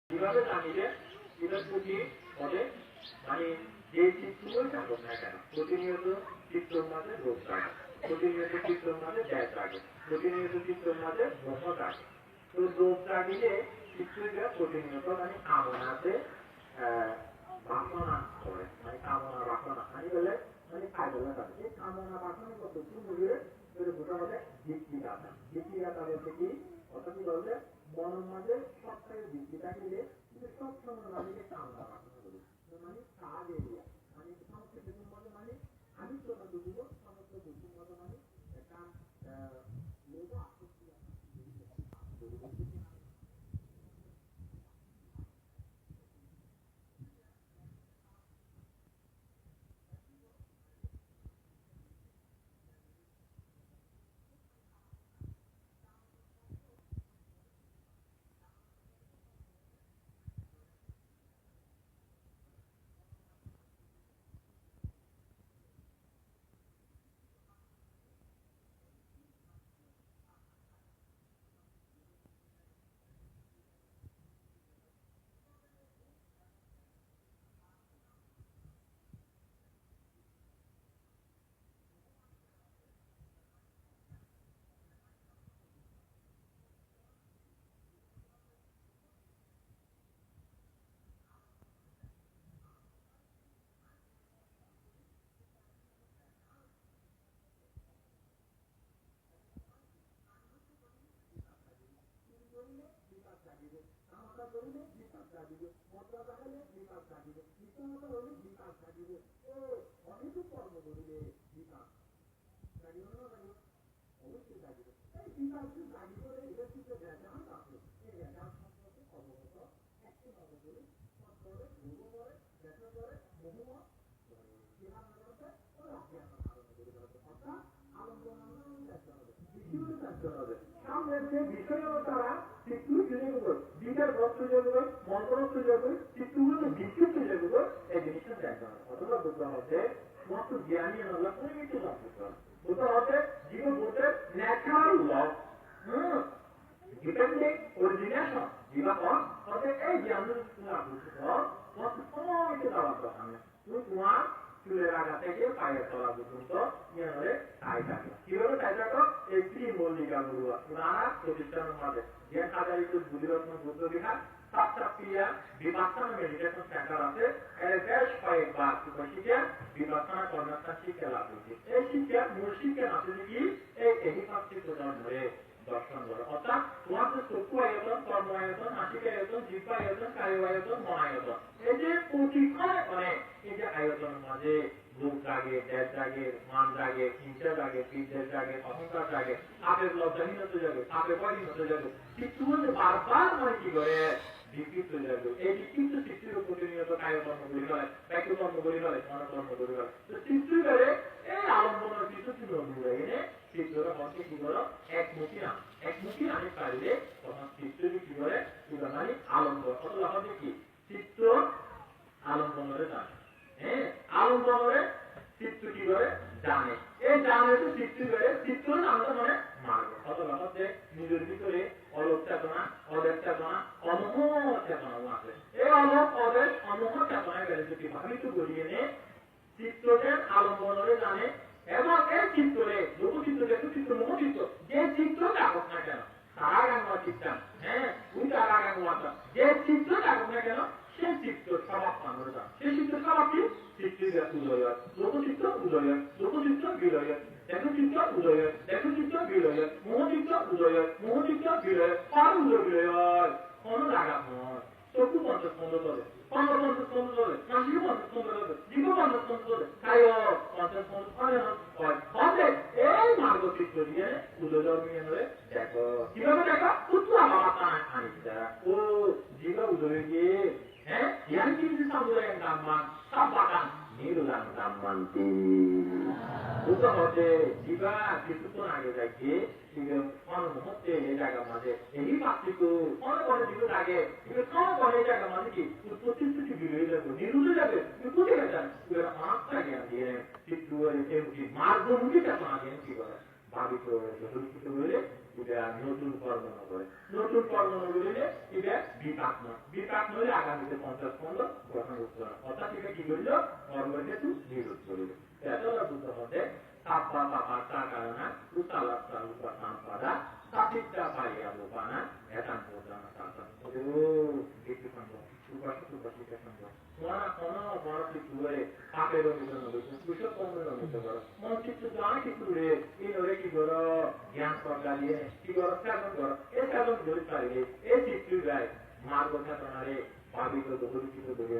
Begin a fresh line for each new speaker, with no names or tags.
কিভাবে জানিলে এটা প্রতি হবে মানে যে চিত্রই থাকুক না কেন প্রতিনিয়ত চিত্রের মাঝে রোগ থাকে, প্রতিনিয়ত চিত্রের মাঝে ব্যাস থাকে, প্রতিনিয়ত চিত্রের মাঝে মোহ থাকে। তো রোগ জাগিলে চিত্রটা প্রতিনিয়ত মানে কামনাতে বাসনা করে, মানে কামনা বাসনা মানে বলে মানে ফায়দা থাকে। এই কামনা বাসনা পদ্ধতি মিলিয়ে বোঝা হবে ভিত্তিগাতা। ভিত্তিগাতা বলতে কি অর্থাৎ কি বলতে মনের মাঝে সবটাই বৃদ্ধি থাকিলে কিন্তু সবসময় মানুষকে কামনা বাসনা করি মানে কাজ এরিয়া মানে সমস্ত কিছুর মধ্যে মানে আদিত্যতা বুঝিব সমস্ত কিছুর মধ্যে মানে একটা লোভ আসক্তি বিষয়তারা চিত্র যেগুলো বিকার ভক্ত যেগুলো মন্ত্রস্থ যেগুলো চিত্রগুলো বিক্ষিপ্ত যেগুলো এই জিনিসটা দেখা হয়। অথবা বুঝতে হচ্ছে সমস্ত জ্ঞানী আল্লাহ কোনো কিছু সম্পর্ক বুঝতে হচ্ছে জীবন বলতে ন্যাচারাল ল ডিপেন্ডিং অরিজিনেশন জীবন হচ্ছে এই জ্ঞান কোনো কিছু দেওয়ার কথা নেই। তুমি তোমার চুলের আগা থেকে পায়ের তলা পর্যন্ত নিয়ে তাই থাকো। কিভাবে তাই থাকো? এই তিন মল্লিকা গুরুয়া পুরানা প্রতিষ্ঠানের মাঝে যে হাজারিত বুদ্ধিরত্ন বুদ্ধ বিহার সাতটা ক্রিয়া বিপাসনা মেডিটেশন সেন্টার আছে। এর বেশ কয়েকবার শিখে বিপাসনা কর্মস্থান শিক্ষা লাভ হয়েছে। এই শিক্ষা মূল শিক্ষা আছে কি এই পাঁচটি প্রদান ধরে দর্শন করে অর্থাৎ তোমার যে চক্ষু আয়তন, কর্ম আয়তন, নাসিক আয়তন, জিহ্বা আয়তন, কায় আয়তন, মন আয়তন, এই যে প্রতিক্ষণে মানে এই যে আয়তনের মাঝে লোভ জাগে, দেশ জাগে, মান জাগে, হিংসা জাগে, বিদ্বেষ জাগে, অহংকার জাগে, পাপের লজ্জাহীনতা জাগে, পাপের পরিণত জাগে, কিন্তু বারবার মানে কি করে বিকৃত জাগে। এই বিকৃত সৃষ্টির প্রতিনিয়ত কায় কর্মগুলি হয়, বাক্য কর্মগুলি হয়, মনোকর্মগুলি হয়। তো সৃষ্টি করে এই আলম্বনের কিছু ছিল এনে চিত্রটা হচ্ছে কি করো একমুখী নাম, একমুখী নামে পারলে তখন চিত্রটি কি করে মানে আলম্বন অথবা হচ্ছে কি চিত্র আলম্বনরে জানে। হ্যাঁ আলম্বনরে চিত্র কি করে জানে। এই জানে তো চিত্র করে চিত্র আমরা মানে মার্গ অথবা হচ্ছে নিজের ভিতরে অলোক চেতনা, অদেশ চেতনা, অমোহ চেতনা আছে। এই অলোক অদেশ অমোহ চেতনায় গেলে যদি ভাবিত করিয়ে নে চিত্রদের আলম্বনরে জানে এবং এই চিত্রে লোকচিত্র চিত্র মোহচিত্র যে চিত্র থাকুক না কেন তারা গাঙ্গুয়া চিত্তাম, হ্যাঁ ওই তারা গাঙ্গুয়া যে চিত্র থাকুক না কেন সেই চিত্র স্বভাব মানুষ সেই চিত্র স্বভাব কি চিত্র উদয় লোকচিত্র উদয় লোকচিত্র বিলয় দেখো চিত্র উদয় দেখো চিত্র বিলয় মোহচিত্র উদয় মোহচিত্র বিলয় আর উদয় বিলয় কোন লাগাম নয়। চক্ষু পঞ্চস্কন্ধ ধরে, কর্ম পঞ্চস্কন্ধ ধরে, নাসিক পঞ্চস্কন্ধ ধরে, জীব পঞ্চস্কন্ধ ধরে, কায় পঞ্চস্কন্ধ ধরে এই মার্গ চিত্র দিয়ে উদয় নিয়ে ধরে দেখো কিভাবে দেখো পুত্র বাবা আনি ও জীব উদয় গিয়ে হ্যাঁ ইয়ার কিন্তু সামুদায় নাম্মান সব বাগান নিরুলাম নাম্মান্তি বুঝতে হচ্ছে জীবা কিছুক্ষণ আগে যাইছে মুহূর্তে এই জায়গার মাঝে এই পার্থক্য মনে করে জীবন আগে কোন করে এই জায়গার মাঝে কি প্রতিশ্রুতি বিরোধী যাবে নিরুলে যাবে কোথায় যান অনেকটা জ্ঞান দিয়ে চিত্র মার্গমুখী চেতনা জ্ঞান কি করে ভাবিত হইলে এটা নতুন কর্ম নগরে নতুন কর্ম নগরে এটা বিপাক নইলে আগামীতে 50 খন্ড গঠন করতে হবে অর্থাৎ এটা কি করল কর্মক্ষেত্র নিরোধ করল এত বুঝতে হবে সাপ্পা পাপা কারণা উতালাপ্তা উপাসাম্পাদা সাপিত্তা পাইয়া লোপানা এতান প্রদানা সাতন একটু খন্ড উপাসিকা খন্ড মনা কোনো বড় কিছু করে পাপের অনুদান হবে কুশল কর্মের অনুদান করো মন কিছু জানা কিছু রে এই নরে কি করো জ্ঞান প্রজ্ঞা দিয়ে কি করো সাধন করো এই সাধন ধরে পারবে এই চিত্র যায় মার্গ সাধনারে ভাবিত দোষিত দেবে